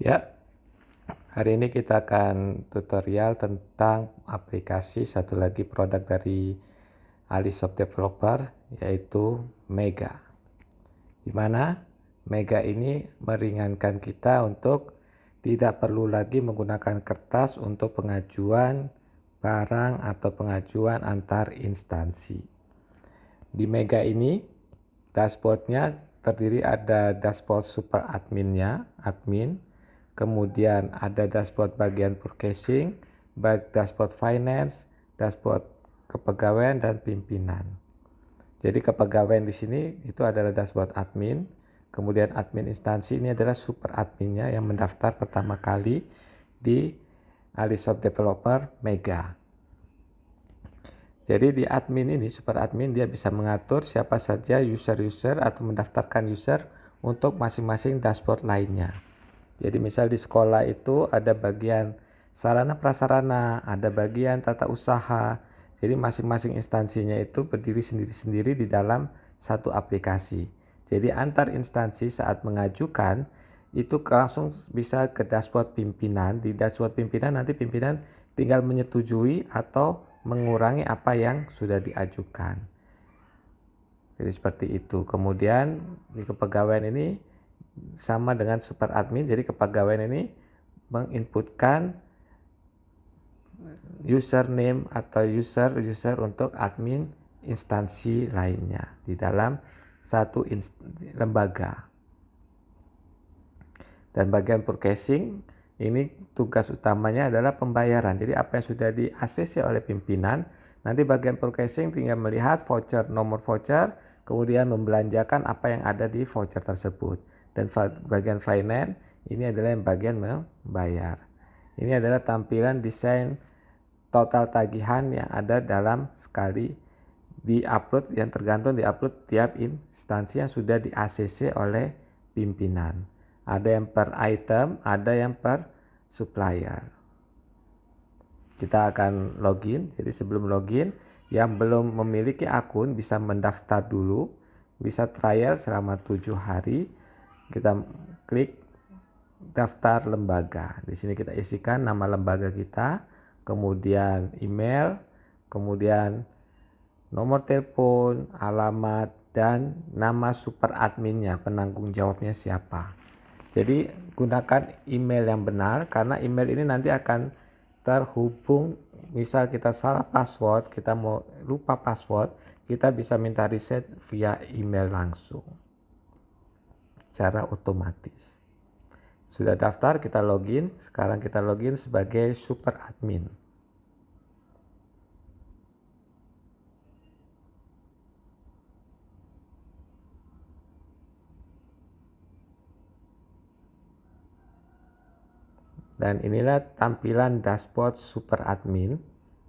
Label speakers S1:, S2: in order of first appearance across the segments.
S1: Ya, hari ini kita akan tutorial tentang aplikasi satu lagi produk dari Alisoft Developer, yaitu Mega. Di mana Mega ini meringankan kita untuk tidak perlu lagi menggunakan kertas untuk pengajuan barang atau pengajuan antar instansi. Di Mega ini dashboardnya terdiri ada dashboard super adminnya, admin, kemudian ada dashboard bagian purchasing, baik dashboard finance, dashboard kepegawaian dan pimpinan. Jadi kepegawaian di sini itu adalah dashboard admin, kemudian admin instansi ini adalah super adminnya yang mendaftar pertama kali di Alisoft Developer Mega. Jadi di admin ini, super admin, dia bisa mengatur siapa saja user-user atau mendaftarkan user untuk masing-masing dashboard lainnya. Jadi misal di sekolah itu ada bagian sarana prasarana, ada bagian tata usaha. Jadi masing-masing instansinya itu berdiri sendiri-sendiri di dalam satu aplikasi. Jadi antar instansi saat mengajukan itu langsung bisa ke dashboard pimpinan. Di dashboard pimpinan nanti pimpinan tinggal menyetujui atau mengurangi apa yang sudah diajukan. Jadi seperti itu. Kemudian di kepegawaian ini sama dengan super admin. Jadi kepegawaian ini menginputkan username atau user untuk admin instansi lainnya di dalam satu lembaga. Dan bagian purchasing ini tugas utamanya adalah pembayaran. Jadi apa yang sudah di-ACC oleh pimpinan, nanti bagian purchasing tinggal melihat voucher, nomor voucher, kemudian membelanjakan apa yang ada di voucher tersebut. Dan bagian finance ini adalah yang bagian membayar. Ini adalah tampilan desain total tagihan yang ada dalam sekali di-upload, yang tergantung di-upload tiap instansi yang sudah di-ACC oleh pimpinan. Ada yang per item, ada yang per supplier. Kita akan login. Jadi sebelum login, yang belum memiliki akun bisa mendaftar dulu, bisa trial selama 7 hari. Kita klik daftar lembaga. Di sini kita isikan nama lembaga kita, kemudian email, kemudian nomor telepon, alamat, dan nama super adminnya, penanggung jawabnya siapa. Jadi gunakan email yang benar, karena email ini nanti akan terhubung. Misal kita salah password, kita mau lupa password, kita bisa minta reset via email langsung secara otomatis. Sudah daftar, kita login. Sekarang kita login sebagai super admin. Dan inilah tampilan dashboard super admin.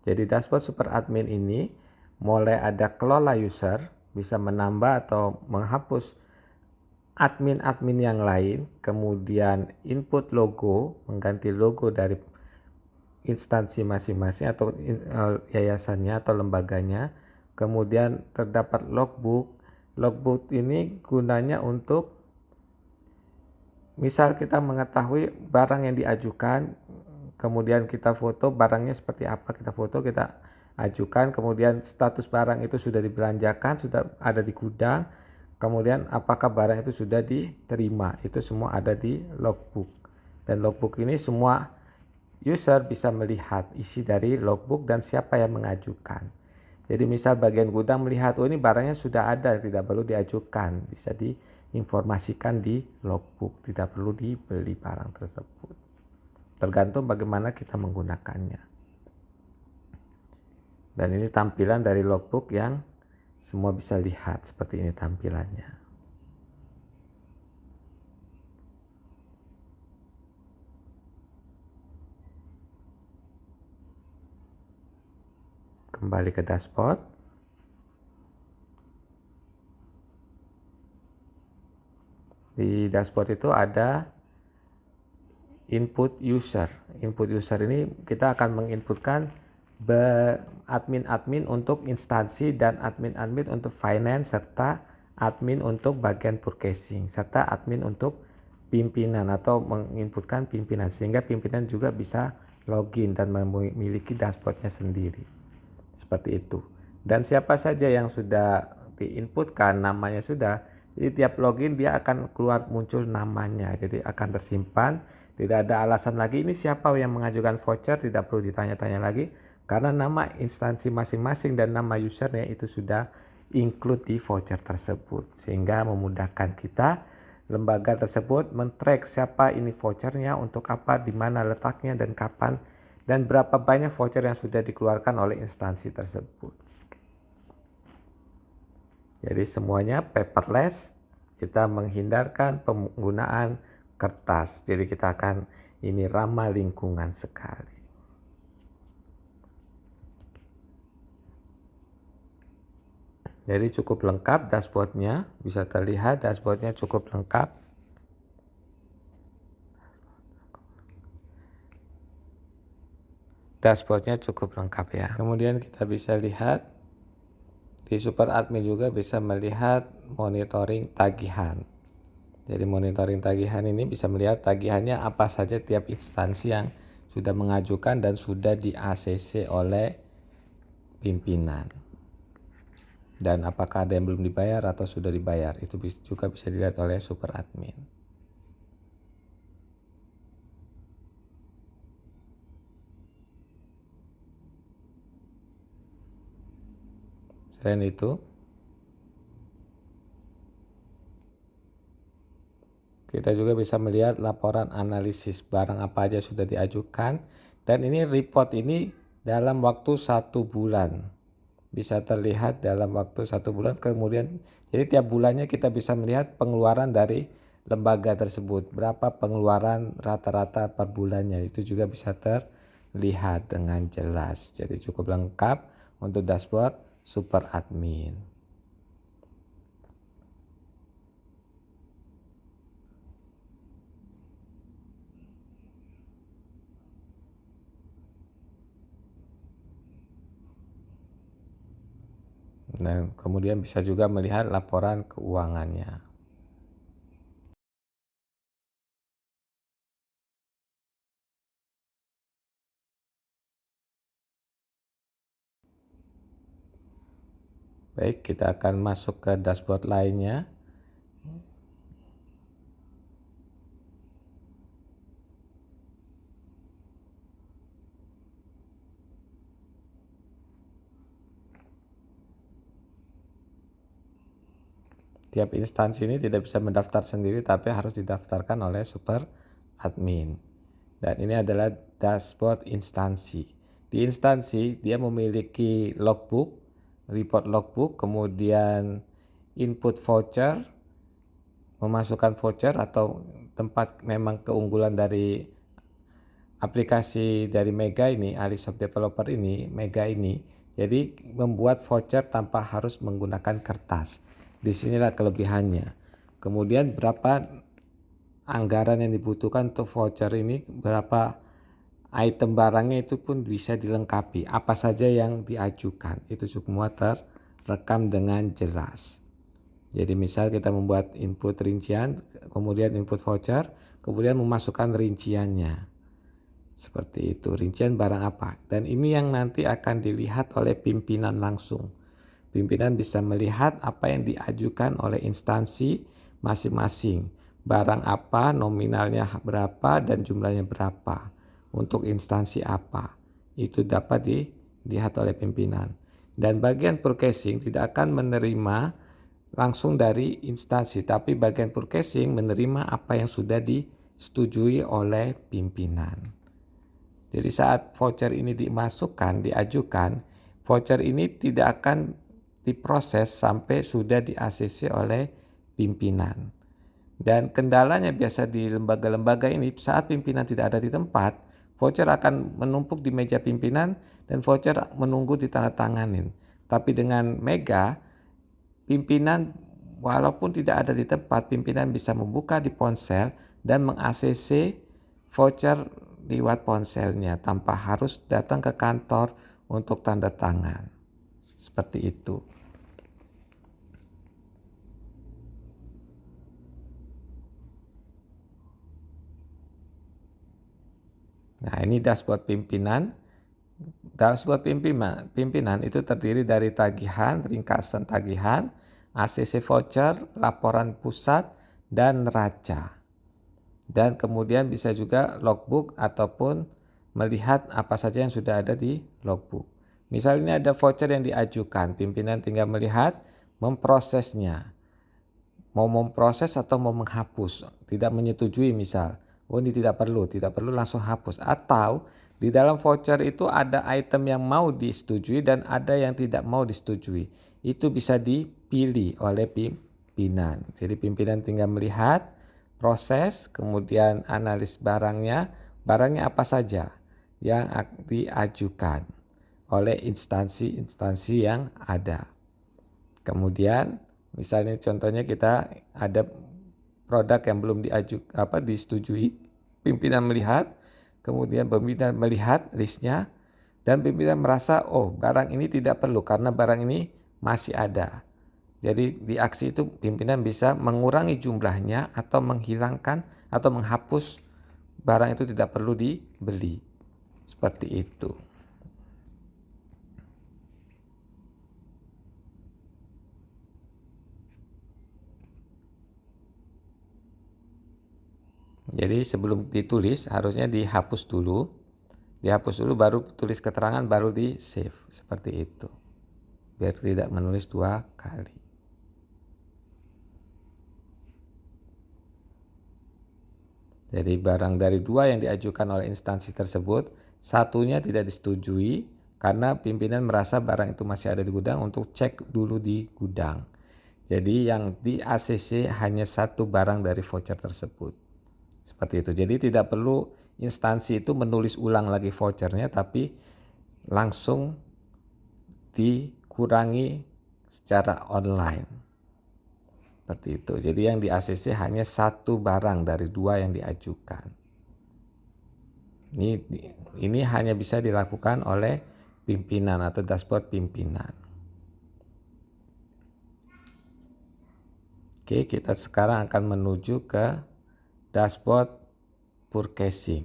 S1: Jadi dashboard super admin ini mulai ada kelola user, bisa menambah atau menghapus admin-admin yang lain, kemudian input logo, mengganti logo dari instansi masing-masing atau yayasannya atau lembaganya. Kemudian terdapat logbook. Logbook ini gunanya untuk misal kita mengetahui barang yang diajukan, kemudian kita foto barangnya seperti apa, kita foto, kita ajukan, kemudian status barang itu sudah dibelanjakan, sudah ada di gudang, kemudian apakah barang itu sudah diterima, itu semua ada di logbook. Dan logbook ini semua user bisa melihat isi dari logbook dan siapa yang mengajukan. Jadi misal bagian gudang melihat, oh ini barangnya sudah ada, tidak perlu diajukan, bisa diinformasikan di logbook, tidak perlu dibeli barang tersebut. Tergantung bagaimana kita menggunakannya. Dan ini tampilan dari logbook yang semua bisa lihat, seperti ini tampilannya. Kembali ke dashboard. Di dashboard itu ada input user. Input user ini kita akan menginputkan admin-admin untuk instansi dan admin-admin untuk finance, serta admin untuk bagian purchasing, serta admin untuk pimpinan atau menginputkan pimpinan, sehingga pimpinan juga bisa login dan memiliki dashboardnya sendiri. Seperti itu. Dan siapa saja yang sudah diinputkan namanya sudah, jadi tiap login dia akan keluar muncul namanya, jadi akan tersimpan, tidak ada alasan lagi ini siapa yang mengajukan voucher, tidak perlu ditanya-tanya lagi karena nama instansi masing-masing dan nama usernya itu sudah include di voucher tersebut, sehingga memudahkan kita lembaga tersebut men-track siapa ini vouchernya, untuk apa, di mana letaknya, dan kapan, dan berapa banyak voucher yang sudah dikeluarkan oleh instansi tersebut. Jadi semuanya paperless, kita menghindarkan penggunaan kertas. Jadi kita akan ini ramah lingkungan sekali. Jadi cukup lengkap dashboardnya, bisa terlihat dashboardnya cukup lengkap. Dashboardnya cukup lengkap ya. Kemudian kita bisa lihat di Super Admin juga bisa melihat monitoring tagihan. Jadi monitoring tagihan ini bisa melihat tagihannya apa saja tiap instansi yang sudah mengajukan dan sudah di ACC oleh pimpinan. Dan apakah ada yang belum dibayar atau sudah dibayar, itu juga bisa dilihat oleh Super Admin. Selain itu, kita juga bisa melihat laporan analisis barang apa aja sudah diajukan, dan ini report ini dalam waktu 1 bulan. Bisa terlihat dalam waktu 1 bulan, kemudian jadi tiap bulannya kita bisa melihat pengeluaran dari lembaga tersebut, berapa pengeluaran rata-rata per bulannya, itu juga bisa terlihat dengan jelas. Jadi cukup lengkap untuk dashboard Super Admin. Nah, kemudian bisa juga melihat laporan keuangannya. Baik, kita akan masuk ke dashboard lainnya. Tiap instansi ini tidak bisa mendaftar sendiri, tapi harus didaftarkan oleh Super Admin. Dan ini adalah dashboard instansi. Di instansi dia memiliki logbook, report logbook, kemudian input voucher, memasukkan voucher atau tempat memang keunggulan dari aplikasi dari Mega ini, Alisoft Developer ini, Mega ini, jadi membuat voucher tanpa harus menggunakan kertas. Disinilah kelebihannya. Kemudian berapa anggaran yang dibutuhkan untuk voucher ini, berapa item barangnya itu pun bisa dilengkapi. Apa saja yang diajukan, itu semua terekam dengan jelas. Jadi misal kita membuat input rincian, kemudian input voucher, kemudian memasukkan rinciannya. Seperti itu, rincian barang apa. Dan ini yang nanti akan dilihat oleh pimpinan langsung. Pimpinan bisa melihat apa yang diajukan oleh instansi masing-masing. Barang apa, nominalnya berapa, dan jumlahnya berapa. Untuk instansi apa. Itu dapat dilihat oleh pimpinan. Dan bagian purchasing tidak akan menerima langsung dari instansi, tapi bagian purchasing menerima apa yang sudah disetujui oleh pimpinan. Jadi saat voucher ini dimasukkan, diajukan, voucher ini tidak akan diproses sampai sudah di ACC oleh pimpinan. Dan kendalanya biasa di lembaga-lembaga ini, saat pimpinan tidak ada di tempat, voucher akan menumpuk di meja pimpinan dan voucher menunggu ditandatanganin. Tapi dengan Mega, pimpinan walaupun tidak ada di tempat, pimpinan bisa membuka di ponsel dan meng-ACC voucher lewat ponselnya tanpa harus datang ke kantor untuk tanda tangan. Seperti itu. Nah, ini dashboard pimpinan. Dashboard pimpinan itu terdiri dari tagihan, ringkasan tagihan, ACC voucher, laporan pusat, dan neraca. Dan kemudian bisa juga logbook ataupun melihat apa saja yang sudah ada di logbook. Misalnya ada voucher yang diajukan, pimpinan tinggal melihat, memprosesnya. Mau memproses atau mau menghapus, tidak menyetujui misal. Oh, ini tidak perlu langsung hapus. Atau di dalam voucher itu ada item yang mau disetujui dan ada yang tidak mau disetujui. Itu bisa dipilih oleh pimpinan. Jadi pimpinan tinggal melihat proses, kemudian analis barangnya apa saja yang diajukan oleh instansi-instansi yang ada. Kemudian misalnya contohnya kita ada produk yang belum disetujui, pimpinan melihat, kemudian pimpinan melihat listnya dan pimpinan merasa barang ini tidak perlu karena barang ini masih ada. Jadi di aksi itu pimpinan bisa mengurangi jumlahnya atau menghilangkan atau menghapus barang itu tidak perlu dibeli. Seperti itu. Jadi sebelum ditulis harusnya dihapus dulu baru tulis keterangan baru di save seperti itu. Biar tidak menulis 2 kali. Jadi barang dari 2 yang diajukan oleh instansi tersebut, satunya tidak disetujui karena pimpinan merasa barang itu masih ada di gudang untuk cek dulu di gudang. Jadi yang di ACC hanya 1 barang dari voucher tersebut. Seperti itu. Jadi tidak perlu instansi itu menulis ulang lagi vouchernya, tapi langsung dikurangi secara online. Seperti itu. Jadi yang di ACC hanya 1 barang dari 2 yang diajukan. Ini hanya bisa dilakukan oleh pimpinan atau dashboard pimpinan. Oke, kita sekarang akan menuju ke dashboard purchasing.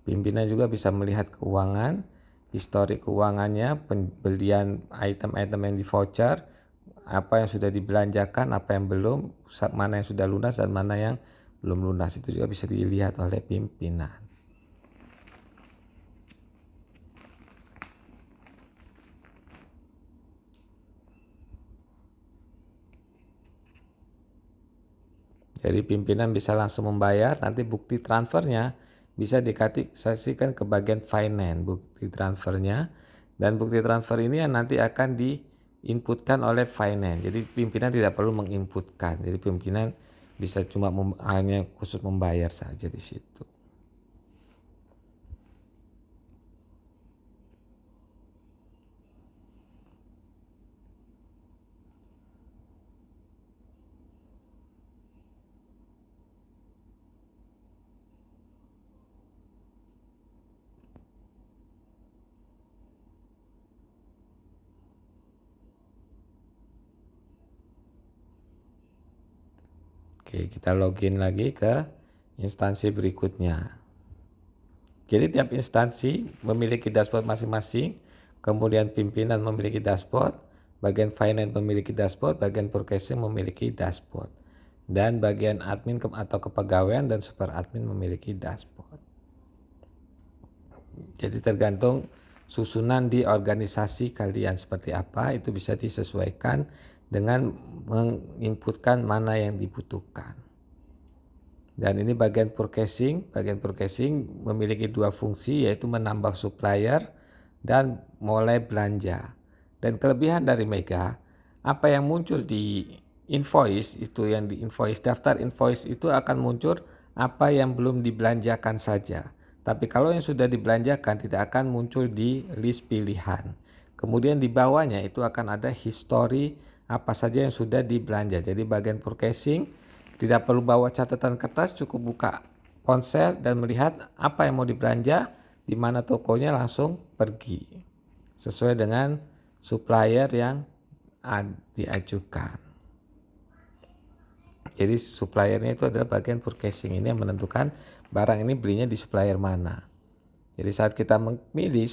S1: Pimpinan juga bisa melihat keuangan, histori keuangannya, pembelian item-item yang di voucher, apa yang sudah dibelanjakan, apa yang belum, mana yang sudah lunas dan mana yang belum lunas. Itu juga bisa dilihat oleh pimpinan. Jadi pimpinan bisa langsung membayar, nanti bukti transfernya bisa dikasihkan ke bagian finance, bukti transfernya, dan bukti transfer ini yang nanti akan diinputkan oleh finance. Jadi pimpinan tidak perlu menginputkan, jadi pimpinan bisa cuma hanya khusus membayar saja di situ. Oke, kita login lagi ke instansi berikutnya. Jadi tiap instansi memiliki dashboard masing-masing, kemudian pimpinan memiliki dashboard, bagian finance memiliki dashboard, bagian purchasing memiliki dashboard, dan bagian admin atau kepegawaian dan super admin memiliki dashboard. Jadi tergantung susunan di organisasi kalian seperti apa, itu bisa disesuaikan dengan menginputkan mana yang dibutuhkan. Dan ini bagian purchasing memiliki 2 fungsi, yaitu menambah supplier dan mulai belanja. Dan kelebihan dari Mega, apa yang muncul di invoice itu, yang di invoice, daftar invoice itu akan muncul apa yang belum dibelanjakan saja. Tapi kalau yang sudah dibelanjakan tidak akan muncul di list pilihan. Kemudian di bawahnya itu akan ada history apa saja yang sudah dibelanja. Jadi bagian purchasing tidak perlu bawa catatan kertas, cukup buka ponsel dan melihat apa yang mau dibelanja, di mana tokonya langsung pergi. Sesuai dengan supplier yang diajukan. Jadi suppliernya itu adalah bagian purchasing, ini yang menentukan barang ini belinya di supplier mana. Jadi saat kita memilih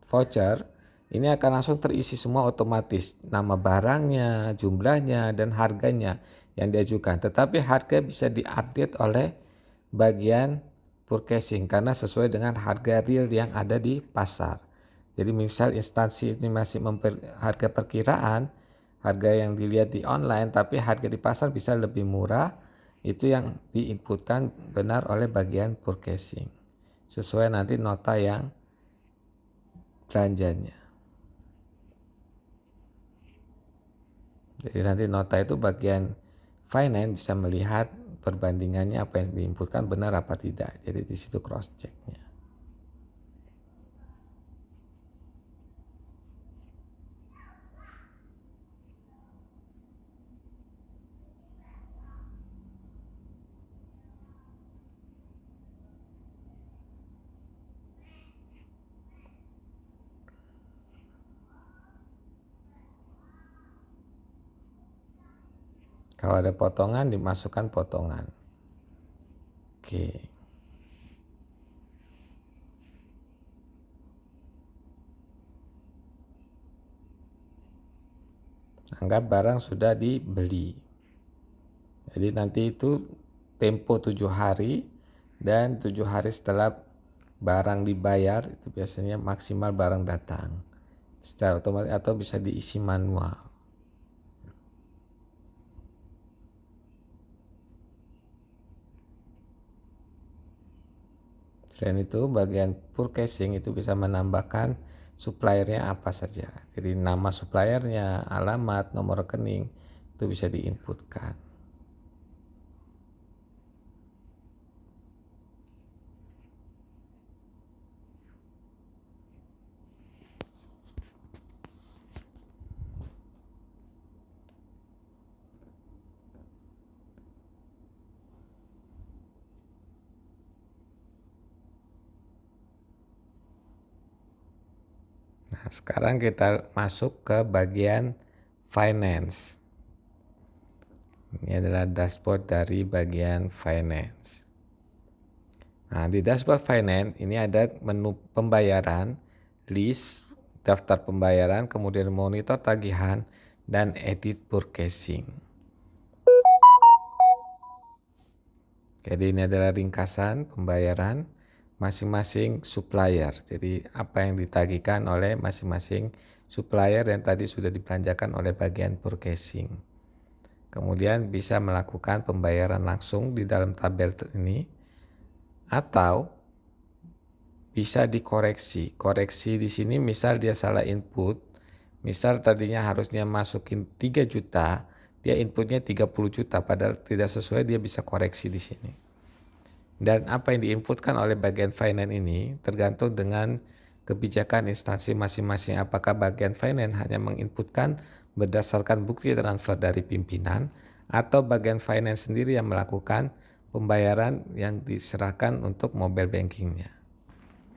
S1: voucher, ini akan langsung terisi semua otomatis, nama barangnya, jumlahnya, dan harganya yang diajukan. Tetapi harga bisa diupdate oleh bagian purchasing karena sesuai dengan harga real yang ada di pasar. Jadi misal instansi ini masih harga perkiraan, harga yang dilihat di online tapi harga di pasar bisa lebih murah, itu yang diinputkan benar oleh bagian purchasing sesuai nanti nota yang belanjanya. Jadi nanti nota itu bagian finance bisa melihat perbandingannya apa yang diinputkan benar apa tidak. Jadi di situ cross checknya. Kalau ada potongan, dimasukkan potongan. Oke. Anggap barang sudah dibeli. Jadi nanti itu tempo 7 hari dan 7 hari setelah barang dibayar itu biasanya maksimal barang datang secara otomatis atau bisa diisi manual. Selain itu bagian purchasing itu bisa menambahkan suppliernya apa saja. Jadi nama suppliernya, alamat, nomor rekening itu bisa diinputkan. Nah, sekarang kita masuk ke bagian finance. Ini adalah dashboard dari bagian finance. Nah, di dashboard finance ini ada menu pembayaran, list, daftar pembayaran, kemudian monitor tagihan, dan edit purchasing. Jadi ini adalah ringkasan pembayaran masing-masing supplier. Jadi apa yang ditagihkan oleh masing-masing supplier yang tadi sudah dibelanjakan oleh bagian purchasing. Kemudian bisa melakukan pembayaran langsung di dalam tabel ini atau bisa dikoreksi. Koreksi di sini misal dia salah input, misal tadinya harusnya masukin 3 juta, dia inputnya 30 juta padahal tidak sesuai, dia bisa koreksi di sini. Dan apa yang diinputkan oleh bagian finance ini tergantung dengan kebijakan instansi masing-masing. Apakah bagian finance hanya menginputkan berdasarkan bukti transfer dari pimpinan atau bagian finance sendiri yang melakukan pembayaran yang diserahkan untuk mobile bankingnya.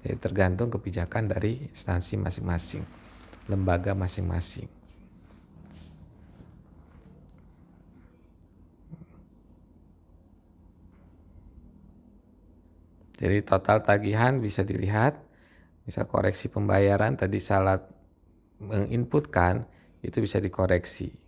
S1: Jadi tergantung kebijakan dari instansi masing-masing, lembaga masing-masing. Jadi total tagihan bisa dilihat, bisa koreksi pembayaran tadi salah menginputkan itu bisa dikoreksi.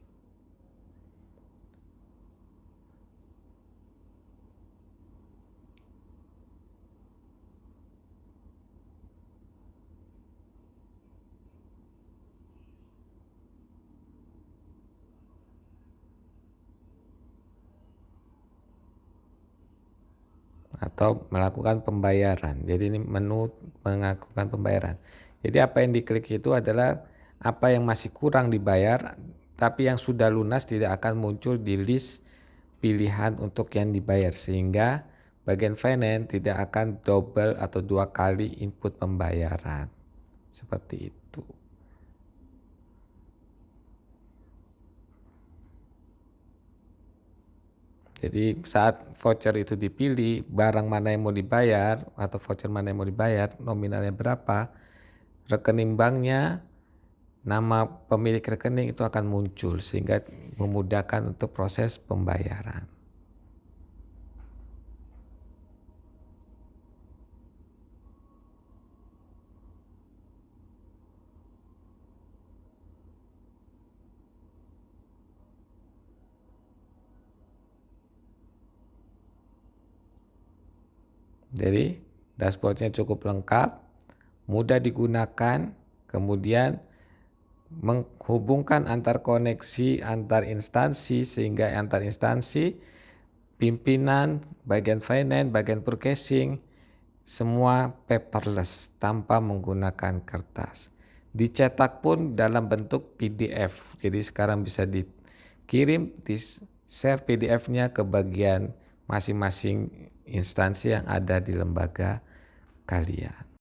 S1: Atau melakukan pembayaran. Jadi ini menu melakukan pembayaran. Jadi apa yang diklik itu adalah apa yang masih kurang dibayar, tapi yang sudah lunas tidak akan muncul di list pilihan untuk yang dibayar, sehingga bagian finance tidak akan double atau 2 kali input pembayaran. Seperti itu. Jadi saat voucher itu dipilih, barang mana yang mau dibayar atau voucher mana yang mau dibayar, nominalnya berapa, rekening banknya, nama pemilik rekening itu akan muncul sehingga memudahkan untuk proses pembayaran. Jadi dashboardnya cukup lengkap, mudah digunakan, kemudian menghubungkan antar koneksi antar instansi sehingga antar instansi, pimpinan, bagian finance, bagian purchasing, semua paperless tanpa menggunakan kertas. Dicetak pun dalam bentuk PDF. Jadi sekarang bisa dikirim, di share PDF-nya ke bagian masing-masing instansi yang ada di lembaga kalian.